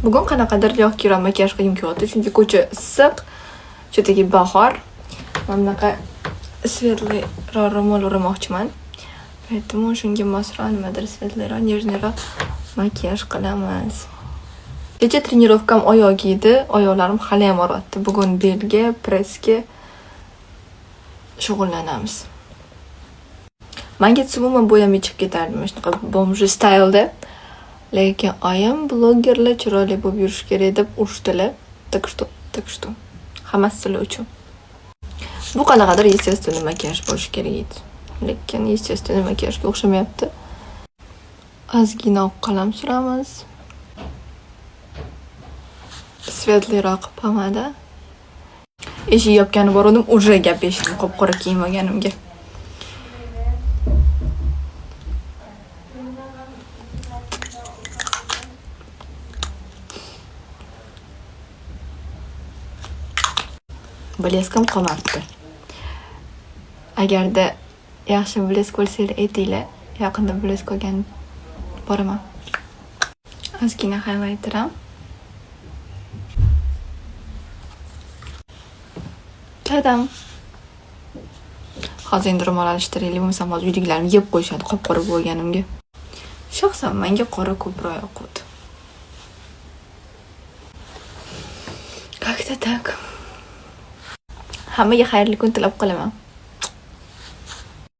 Bugun qanaqadir yog'kiron makiyaj qilgim kelyapti, chunki ko'cha issiq, chetagi bahor. Mana bunaqa svetliroq ro'mol o'ramoqchiman. Поэтому shunga mosroq nimadir svetliroq, nежныйroq makiyaj qilamiz. Kecha trenirovkam oyoq edi, oyoqlarim hali ham og'riyapti. Bugun belga, pressga shug'ullanamiz. Menga umuman bo'yamay chiqib ketardim, shunaqa bomji staylda. Lekin oyim blogerlar chiroyli bo'lib yurish kerak deb urishdilar. Так что hammasi sizlar uchun. Bu qanaqadir естественный makiyaj bo'lishi kerak edi. Lekin естественный makiyajga o'xshamayapti. Ozgina oq qalam suramiz. Svetliroq pomada. Eshik yopgani bor edim, уже gap eshitdim qop-qora kiyim olganimga. Bleskam qolmabdi. Agarda yaxshi blesk bo'lsa aytinglar, yaqinda blesk olgan boraman. Ozgina highlighter'am. Tadam. Hozir endi ro'mol alishtiraylik, bo'lmasa hozir uydagilarim yeb qo'yishadi qop-qora bo'lganimga. Shaxsan menga qora ko'proq yoqadi. Как-то так. Hammaga xayrli kun tilab qolaman.